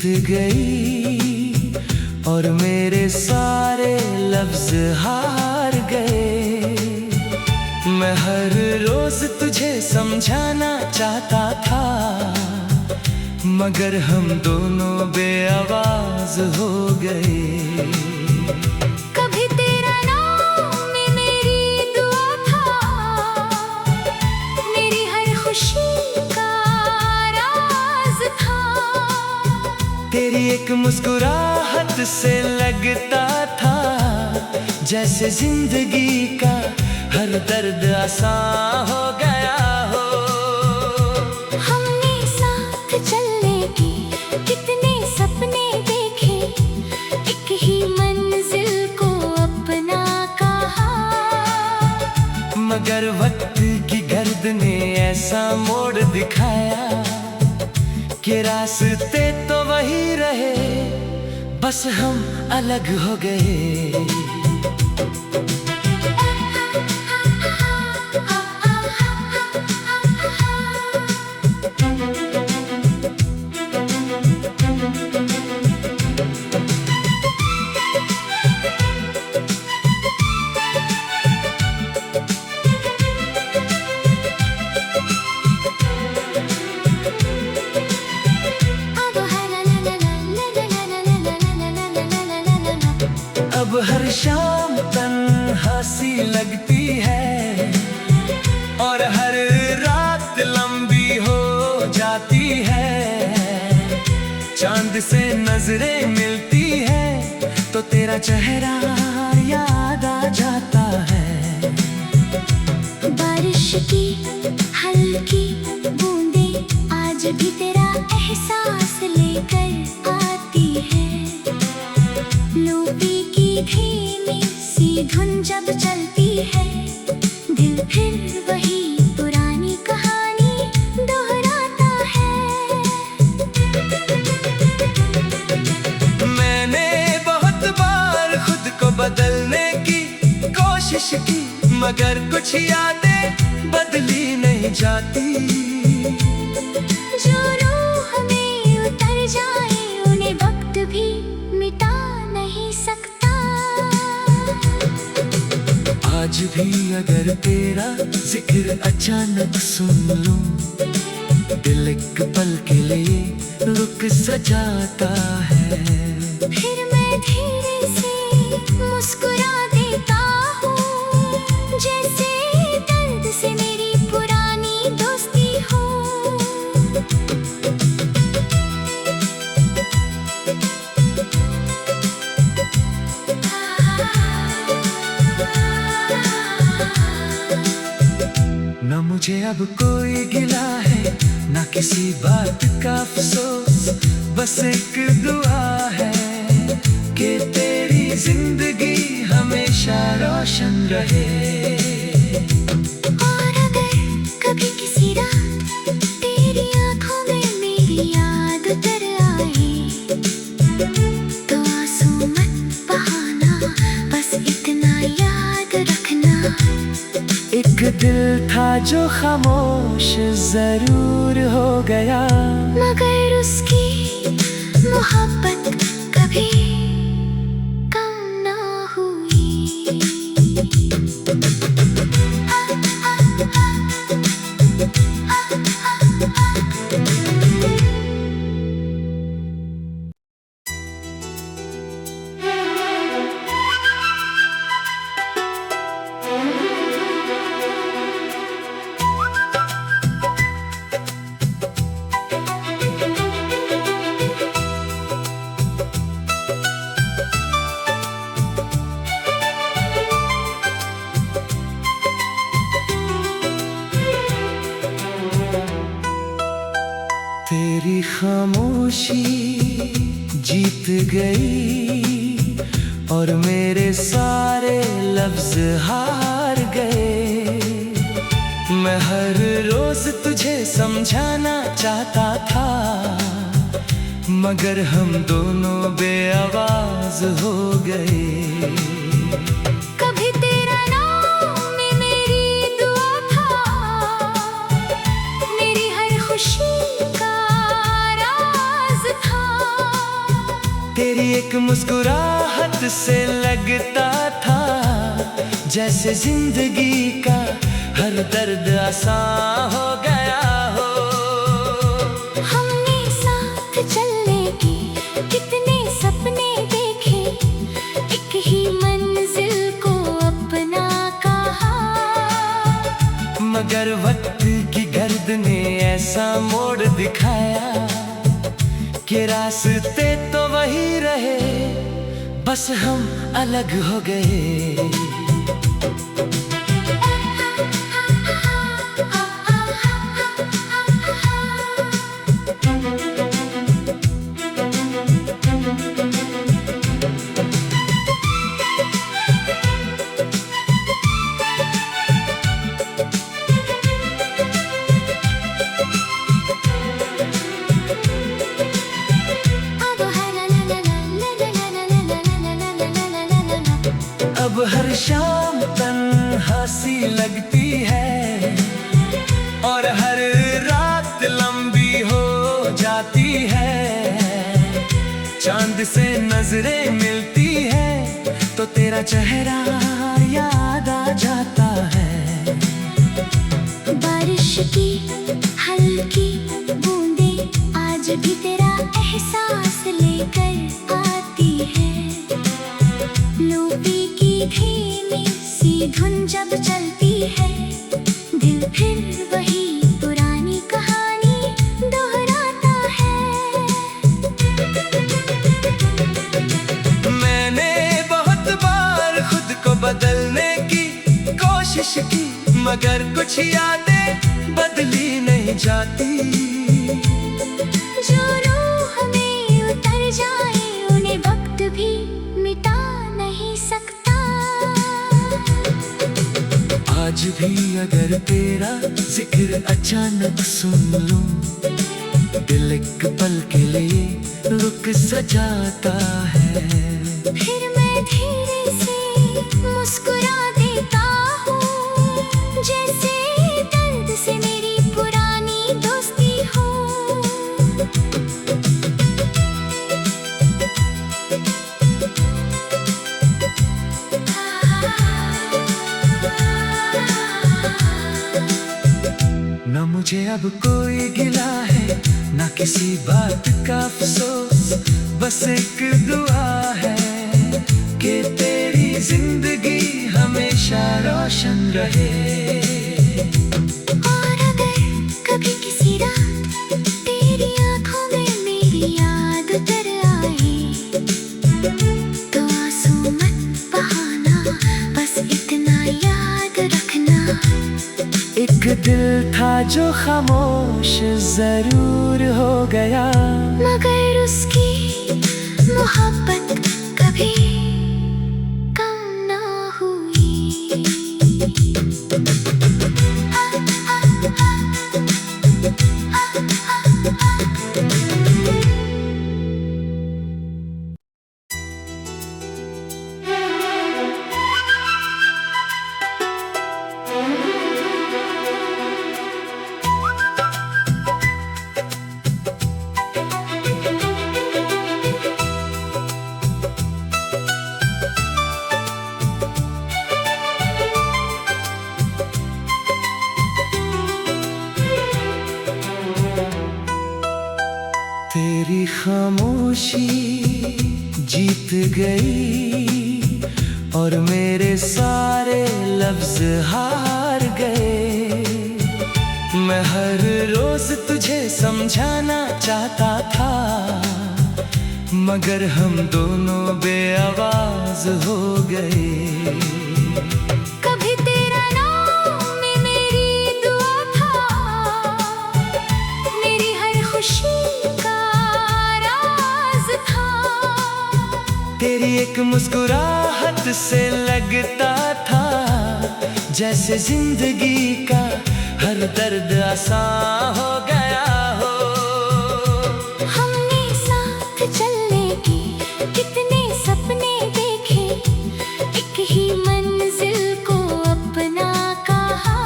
जीत गई और मेरे सारे लफ्ज हार गए। मैं हर रोज तुझे समझाना चाहता था, मगर हम दोनों बेआवाज हो गए। कभी तेरा नाम में मेरी दुआ था, मेरी हर खुशी का राज था। तेरी एक मुस्कुराहट से लगता था जैसे जिंदगी का हर दर्द आसान हो गया हो। हमने साथ चलने की कितने सपने देखे, एक ही मंजिल को अपना कहा। मगर वक्त की गर्द ने ऐसा मोड़ दिखाया कि रास्ते तो वही रहे, बस हम अलग हो गए। अब हर शाम तन्हासी लगती है और हर रात लंबी हो जाती है। चांद से नजरें मिलती है तो तेरा चेहरा याद आ जाता है। बारिश की हल्की बूंदें आज भी तेरा एहसास लेकर आती है। लोभी की धीमी सी धुन जब चलती है, दिल फिर वही पुरानी कहानी दोहराता है। मैंने बहुत बार खुद को बदलने की कोशिश की, मगर कुछ यादें बदली नहीं जाती। जो रूह में उतर जाए उन्हें वक्त भी मिटा नहीं सकता। आज भी अगर तेरा जिक्र अचानक सुन लूं, दिल एक पल के लिए रुक सा जाता है। फिर मैं धीरे से मुस्कुरा देता हूँ, जैसे दर्द से मेरी पुरानी दोस्ती हो। न मुझे अब कोई गिला है, न किसी बात का अफसोस, बस एक दुआ है कि तेरी जिंदगी हमेशा रोशन रहे। और अगर कभी किसी रात तेरी आंखों में मेरी याद उतर आए, तो आंसू मत बहाना, बस इतना याद रखना। एक दिल था जो खामोश जरूर हो गया, मगर उसकी मोहब्बत कभी कम ना हुई। तेरी खामोशी जीत गई और मेरे सारे लफ्ज हार गए। मैं हर रोज तुझे समझाना चाहता था, मगर हम दोनों बेआवाज हो गए। कभी तेरा नाम में मेरी दुआ था, मेरी हर खुशी का राज था। तेरी एक मुस्कुराहट से लगता था जैसे जिंदगी का हर दर्द आसान हो गया हो। हमने साथ चलने की कितने सपने देखे, एक ही मंजिल को अपना कहा, मगर वक्त की गर्द ने ऐसा मोड़ दिखाया कि रास्ते तो वही रहे, बस हम अलग हो गए। अब हर शाम तन्हासी लगती है और हर रात लंबी हो जाती है। चांद से नजरें मिलती है तो तेरा चेहरा याद आ जाता है। बारिश की हल्की बूंदें आज भी तेरा एहसास लेकर आती है। लोपी की धीमी सी धुन जब चलती है, दिल फिर वही पुरानी कहानी दोहराता है। मैंने बहुत बार खुद को बदलने की कोशिश की, मगर कुछ यादें बदली नहीं जाती। जो रूह में उतर जाए उन्हें वक्त भी मिटा नहीं सकता। आज भी अगर तेरा जिक्र अचानक सुन लूं, दिल एक पल के लिए रुक सा जाता है। फिर मैं धीरे से मुस्कुरा देता हूँ, जैसे दर्द से मेरी पुरानी दोस्ती हो। न मुझे अब कोई गिला है, न किसी बात का अफसोस, बस एक दुआ है कि तेरी जिंदगी हमेशा रोशन रहे। और अगर कभी किसी रात तेरी आंखों में मेरी याद उतर आए, तो आंसू मत बहाना, बस इतना याद रखना। एक दिल था जो खामोश जरूर हो गया, मगर उसकी मोहब्बत कभी कम ना हुई। तेरी खामोशी जीत गई और मेरे सारे लफ्ज हार गए। मैं हर रोज तुझे समझाना चाहता था, मगर हम दोनों बेआवाज हो गए। कभी तेरा नाम में मेरी दुआ था, मेरी हर खुशी का राज था। तेरी एक मुस्कुराहट से लगता था जैसे जिंदगी का हर दर्द आसान हो गया हो। हमने साथ चलने की कितने सपने देखे, एक ही मंजिल को अपना कहा,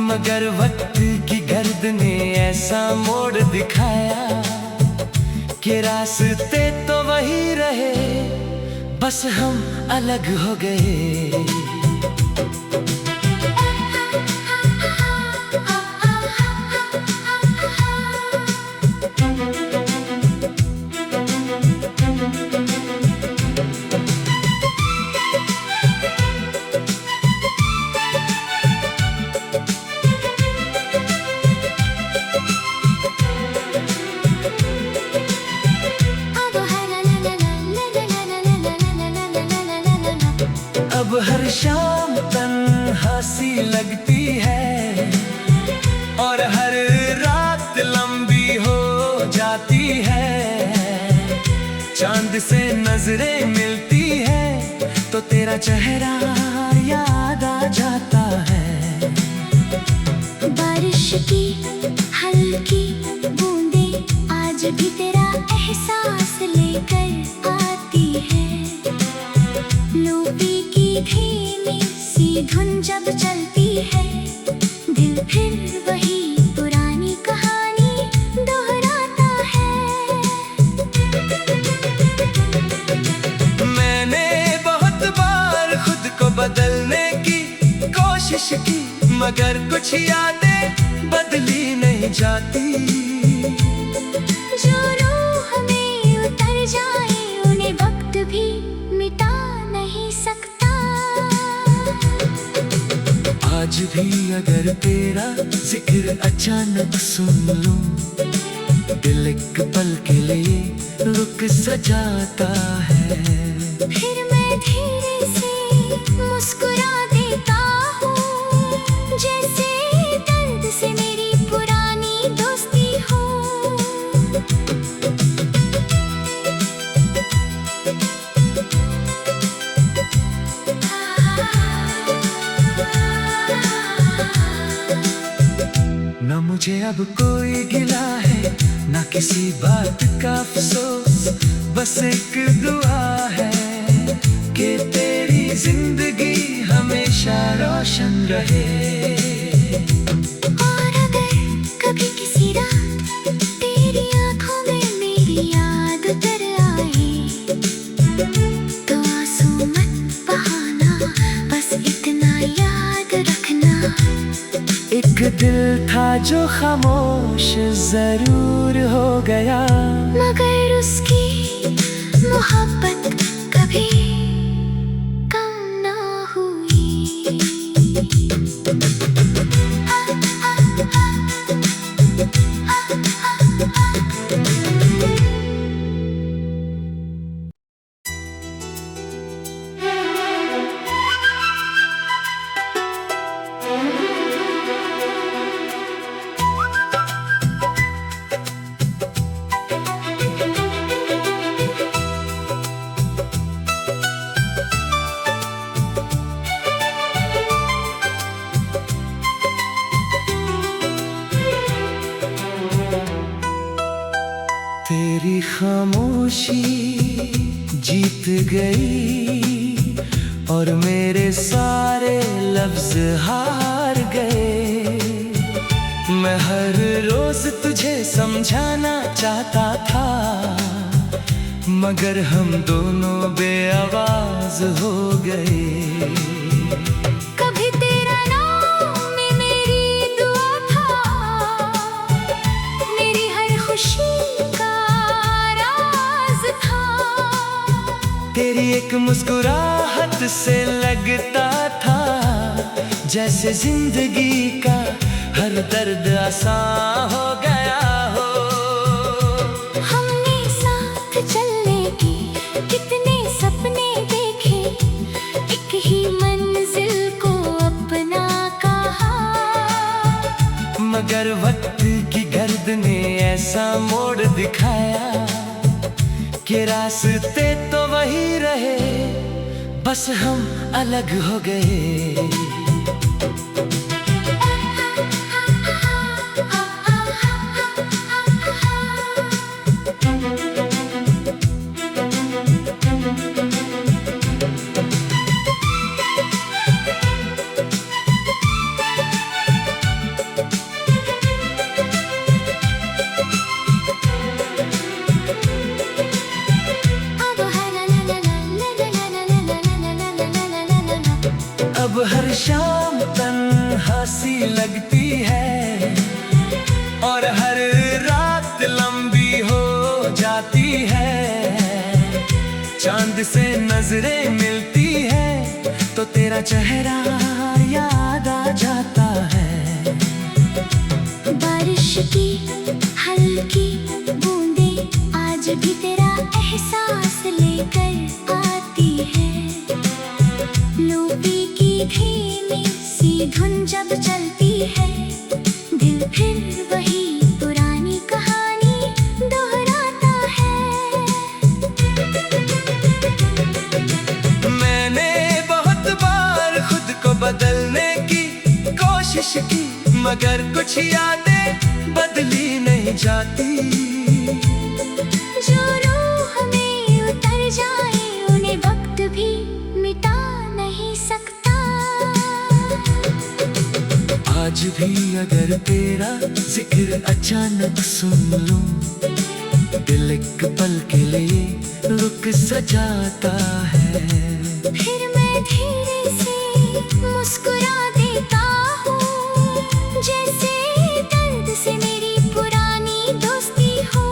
मगर वक्त की गर्द ने ऐसा मोड़ दिखाया कि रास्ते बस हम अलग हो गए। अब हर शाम तन्हासी लगती है और हर रात लंबी हो जाती है। चांद से नजरें मिलती है तो तेरा चेहरा याद आ जाता है। बारिश की हल्की बूंदें आज भी तेरा एहसास लेकर आती है। लोपी की धीमी सी धुन जब चलती है, दिल फिर वही पुरानी कहानी दोहराता है। मैंने बहुत बार खुद को बदलने की कोशिश की, मगर कुछ यादें बदली नहीं जाती। जो रूह में उतर जाए उन्हें वक्त भी मिटा नहीं सकता। आज भी अगर तेरा जिक्र अचानक सुन लूं, दिल एक पल के लिए रुक सा जाता है। फिर मैं धीरे से मुस्कुरा देता हूँ, जैसे दर्द से मेरी पुरानी दोस्ती हो। न मुझे अब कोई गिला है, न किसी बात का अफसोस, बस एक दुआ है कि तेरी जिंदगी हमेशा रोशन रहे। और अगर कभी किसी रात तेरी आंखों में मेरी याद उतर आए, तो आंसू मत बहाना, बस इतना याद रखना। एक दिल था जो खामोश जरूर हो गया, मगर उसकी मोहब्बत कभी कम ना हुई। तेरी खामोशी जीत गई और मेरे सारे लफ्ज हार गए। मैं हर रोज तुझे समझाना चाहता था, मगर हम दोनों बेआवाज हो गए। कभी तेरा नाम मेरी दुआ था, मेरी हर खुशी का राज था। तेरी एक मुस्कुराहट से लगता था जैसे जिंदगी का हर दर्द आसान हो गया हो। हमने साथ चलने के कितने सपने देखे, एक ही मंजिल को अपना कहा। मगर वक्त की गर्द ने ऐसा मोड़ दिखाया कि रास्ते तो वही रहे, बस हम अलग हो गए। शाम तन्हा सी लगती है और हर रात लंबी हो जाती है। चांद से नजरें मिलती है तो तेरा चेहरा याद आ जाता है। बारिश की हल्की बूंदें आज भी तेरा एहसास लेकर आती है। लोपी की धीमी सी धुन जब चलती है, दिल फिर वही पुरानी कहानी दोहराता है। मैंने बहुत बार खुद को बदलने की कोशिश की, मगर कुछ यादें बदली नहीं जाती। जो रूह में उतर जाए उन्हें वक्त भी मिटा नहीं सकता। आज भी अगर तेरा जिक्र अचानक सुन लूं, दिल एक पल के लिए रुक सा जाता है। फिर मैं धीरे से मुस्कुरा देता हूँ, जैसे दर्द से मेरी पुरानी दोस्ती हो।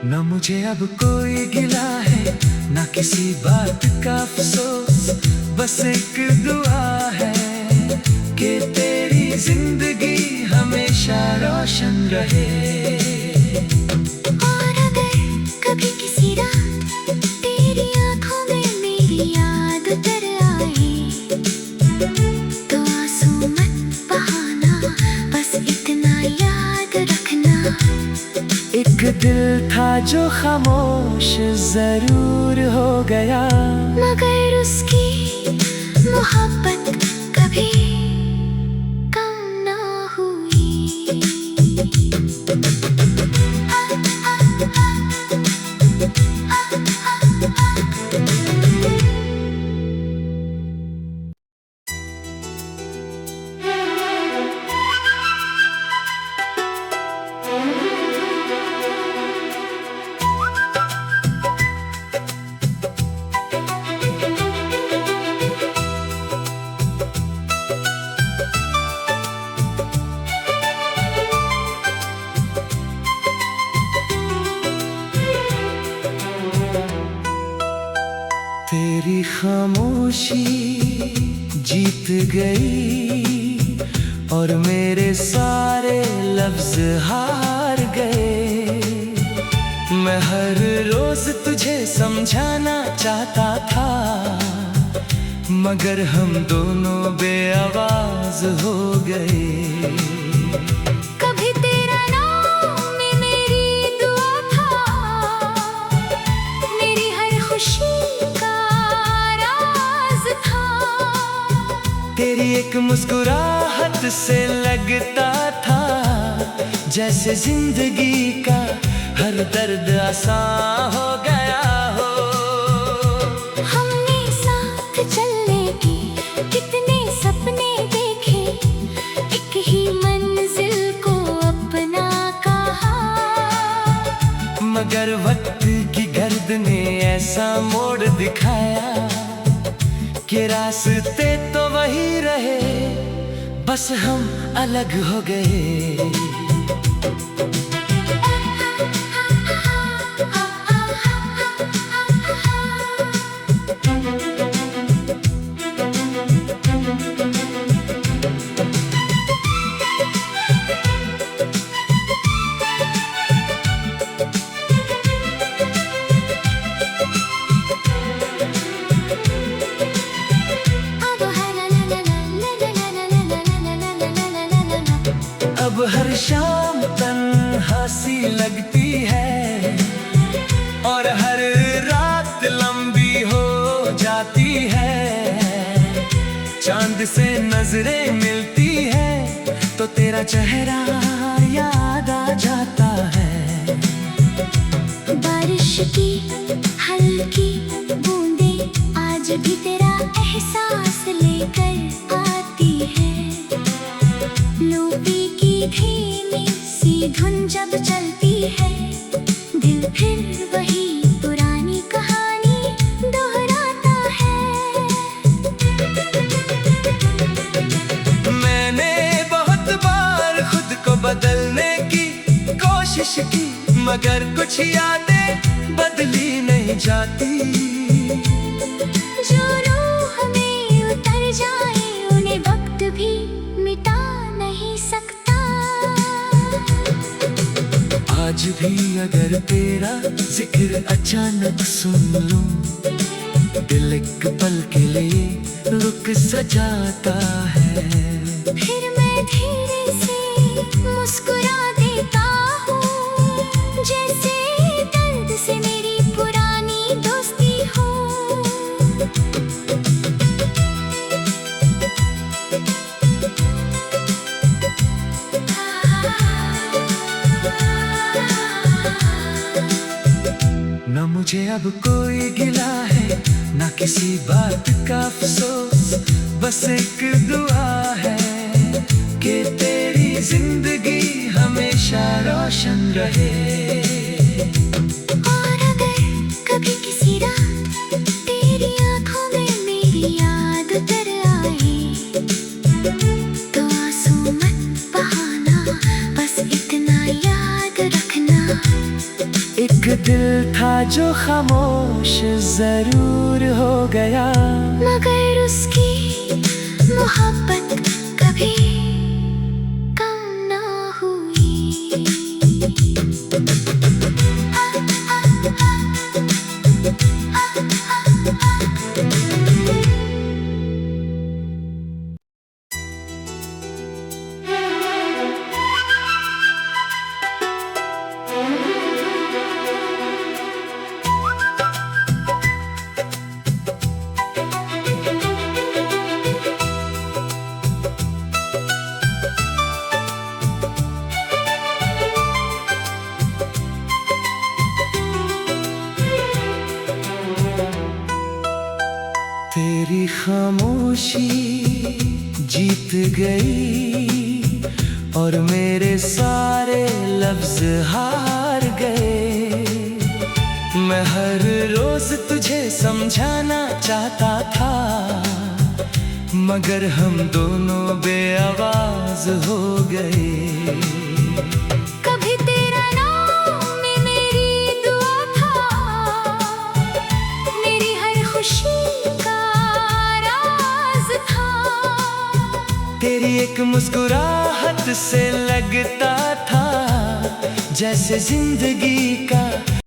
न मुझे अब कोई गिला है, न किसी बात का अफसोस, बस एक दुआ है कि तेरी जिंदगी हमेशा रोशन रहे। और अगर कभी किसी रात तेरी आंखों में मेरी याद उतर आए, तो आंसू मत बहाना, बस इतना याद रखना। एक दिल था जो खामोश जरूर हो गया, मगर उसकी मोहब्बत कभी कम ना हुई। तेरी खामोशी जीत गई और मेरे सारे लफ्ज हार गए। मैं हर रोज तुझे समझाना चाहता था, मगर हम दोनों बेआवाज हो गए। कभी तेरा नाम में मेरी दुआ था, मेरी हर खुशी का राज था। तेरी एक मुस्कुराहट से लगता था जैसे जिंदगी का हर दर्द आसान हो गया हो। हमने साथ चलने की कितने सपने देखे, एक ही मंजिल को अपना कहा। मगर वक्त की गर्द ने ऐसा मोड़ दिखाया कि रास्ते तो वही रहे, बस हम अलग हो गए। अब हर शाम तन्हा सी लगती है और हर रात लंबी हो जाती है। चांद से नजरें मिलती है तो तेरा चेहरा याद आ जाता है। बारिश की हल्की बूंदें आज भी तेरा एहसास लेकर आती है। लोपी धीमी सी धुन जब चलती है, दिल फिर वही पुरानी कहानी दोहराता है। मैंने बहुत बार खुद को बदलने की कोशिश की, मगर कुछ यादें बदली नहीं जाती। जो रूह में उतर जाए उन्हें वक्त भी मिटा नहीं सकता। आज भी अगर तेरा जिक्र अचानक सुन लूं, दिल एक पल के लिए रुक सा जाता है। फिर मैं धीरे से मुस्कुरा देता हूँ, जैसे दर्द से मेरी पुरानी दोस्ती हो। न मुझे अब कोई गिला है, न किसी बात का अफसोस, बस एक दुआ है कि तेरी जिंदगी हमेशा रोशन रहे। और अगर कभी किसी रात तेरी आंखों में मेरी याद उतर आए, तो आंसू मत बहाना, बस इतना याद रखना। एक दिल था जो खामोश जरूर हो गया, मगर उसकी मोहब्बत कभी कम ना हुई। तेरी खामोशी जीत गई और मेरे सारे लफ्ज हार गए। मैं हर रोज तुझे समझाना चाहता था, मगर हम दोनों बेआवाज हो गए। कभी तेरा नाम में मेरी दुआ था, मेरी हर खुशी का राज था। तेरी एक मुस्कुराहट से लगता था जैसे जिंदगी का